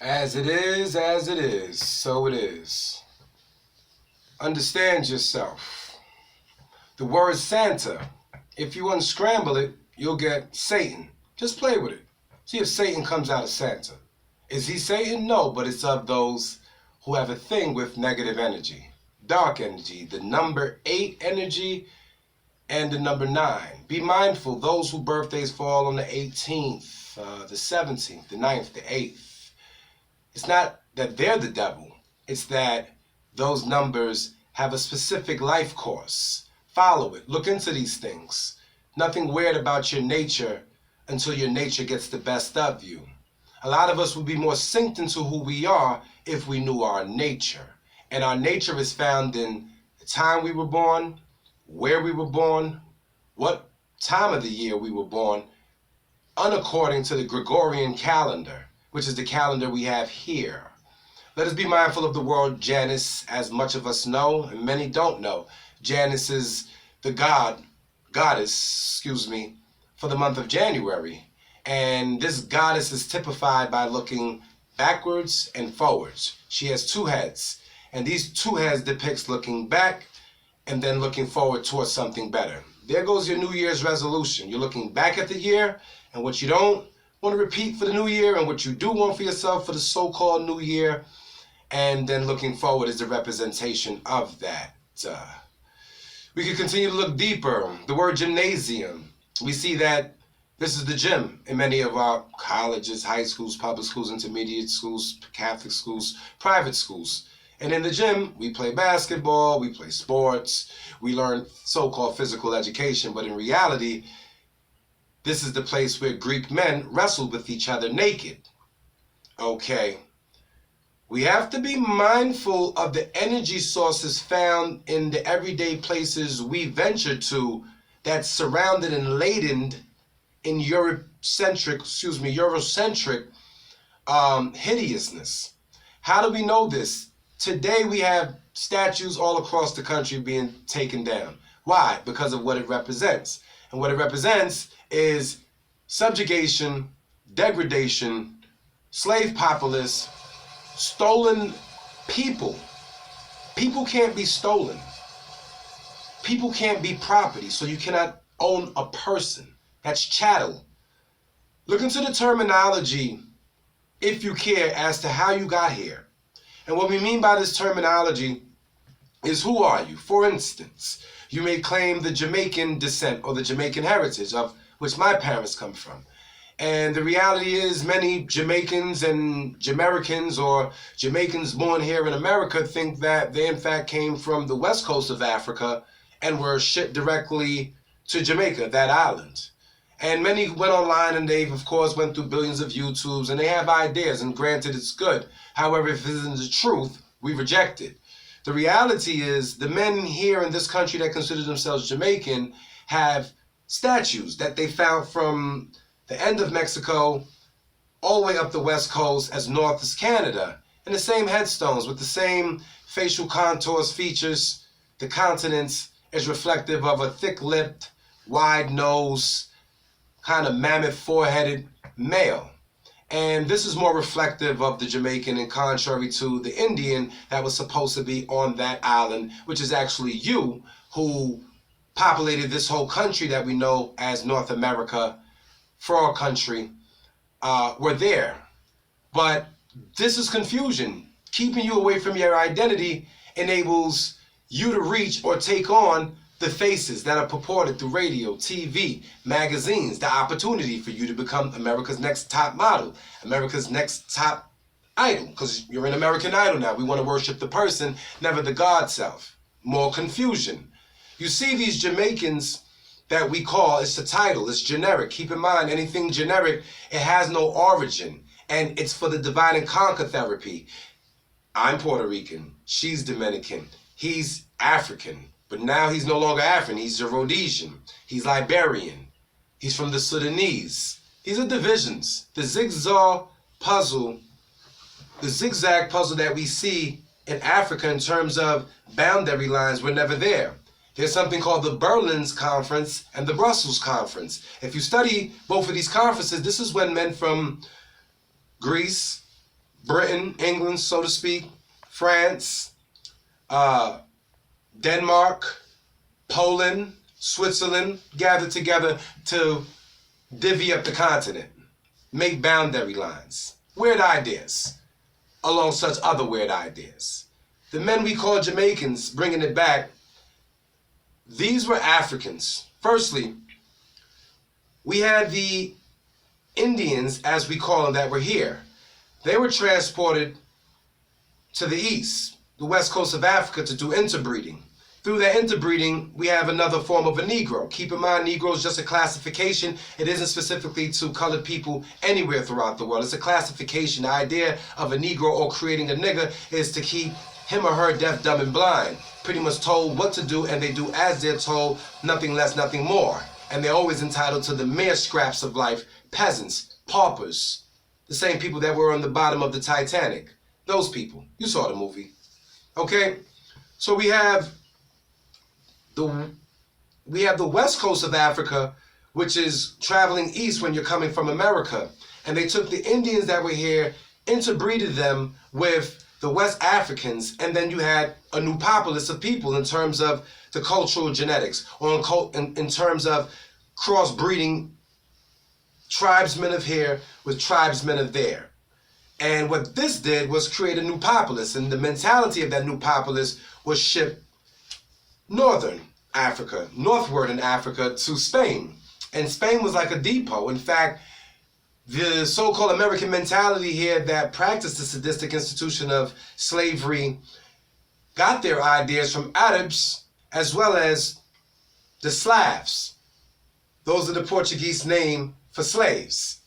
As it is, so it is. Understand yourself. The word Santa, if you unscramble it, you'll get Satan. Just play with it. See if Satan comes out of Santa. Is he Satan? No, but it's of those who have a thing with negative energy, dark energy, the number 8 energy, and the number 9. Be mindful, those whose birthdays fall on the 18th, the 17th, the 9th, the 8th. It's not that they're the devil. It's that those numbers have a specific life course. Follow it. Look into these things. Nothing weird about your nature until your nature gets the best of you. A lot of us would be more synced into who we are if we knew our nature. And our nature is found in the time we were born, where we were born, what time of the year we were born, unaccording to the Gregorian calendar, which is the calendar we have here. Let us be mindful of the word Janus, as much of us know, and many don't know. Janus is the goddess, for the month of January. And this goddess is typified by looking backwards and forwards. She has 2 heads, and these 2 heads depicts looking back and then looking forward towards something better. There goes your New Year's resolution. You're looking back at the year and what you don't want to repeat for the new year and what you do want for yourself for the so-called new year, and then looking forward is the representation of that. We could continue to look deeper. The word gymnasium. We see that this is the gym in many of our colleges, high schools, public schools, intermediate schools, Catholic schools, private schools. And in the gym, we play basketball, we play sports, we learn so-called physical education, but in reality, this is the place where Greek men wrestled with each other naked. Okay. We have to be mindful of the energy sources found in the everyday places we venture to that's surrounded and laden in Eurocentric hideousness. How do we know this? Today we have statues all across the country being taken down. Why? Because of what it represents. And what it represents is subjugation, degradation, slave populace, stolen people. People can't be stolen. People can't be property, so you cannot own a person. That's chattel. Look into the terminology, if you care, as to how you got here. And what we mean by this terminology is, who are you? For instance, you may claim the Jamaican descent or the Jamaican heritage, of which my parents come from. And the reality is, many Jamaicans and Jamericans, or Jamaicans born here in America, think that they in fact came from the west coast of Africa and were shipped directly to Jamaica, that island. And many went online and they've, of course, went through billions of YouTubes and they have ideas, and granted, it's good. However, if it isn't the truth, we reject it. The reality is, the men here in this country that consider themselves Jamaican have statues that they found from the end of Mexico all the way up the west coast as north as Canada. And the same headstones with the same facial contours, features. The countenance is reflective of a thick-lipped, wide-nosed, kind of mammoth foreheaded male. And this is more reflective of the Jamaican, and contrary to the Indian that was supposed to be on that island, which is actually you, who populated this whole country that we know as North America, for our country, were there. But this is confusion. Keeping you away from your identity enables you to reach or take on the faces that are purported through radio, TV, magazines, the opportunity for you to become America's next top model, America's next top idol, because you're an American Idol now. We want to worship the person, never the God self. More confusion. You see these Jamaicans that we call, it's the title, it's generic. Keep in mind, anything generic, it has no origin, and it's for the divide and conquer therapy. I'm Puerto Rican, she's Dominican, he's African, but now he's no longer African, he's a Rhodesian, he's Liberian, he's from the Sudanese. These are divisions. The zigzag puzzle that we see in Africa in terms of boundary lines were never there. There's something called the Berlin's Conference and the Brussels Conference. If you study both of these conferences, this is when men from Greece, Britain, England, so to speak, France, Denmark, Poland, Switzerland gathered together to divvy up the continent, make boundary lines. Weird ideas, along such other weird ideas. The men we call Jamaicans, bringing it back, these were Africans. Firstly, we had the Indians, as we call them, that were here. They were transported to the east, the west coast of Africa, to do interbreeding. Through that interbreeding, we have another form of a Negro. Keep in mind, Negro is just a classification. It isn't specifically to colored people anywhere throughout the world. It's a classification. The idea of a Negro or creating a nigger is to keep him or her deaf, dumb, and blind, pretty much told what to do, and they do as they're told, nothing less, nothing more. And they're always entitled to the mere scraps of life. Peasants, paupers, the same people that were on the bottom of the Titanic. Those people. You saw the movie. Okay? So we have the west coast of Africa, which is traveling east when you're coming from America. And they took the Indians that were here, interbreeded them with the West Africans, and then you had a new populace of people in terms of the cultural genetics, or in terms of crossbreeding tribesmen of here with tribesmen of there. And what this did was create a new populace, and the mentality of that new populace was shipped northern Africa, northward in Africa to Spain. And Spain was like a depot. In fact, the so-called American mentality here that practiced the sadistic institution of slavery got their ideas from Arabs as well as the Slavs. Those are the Portuguese name for slaves.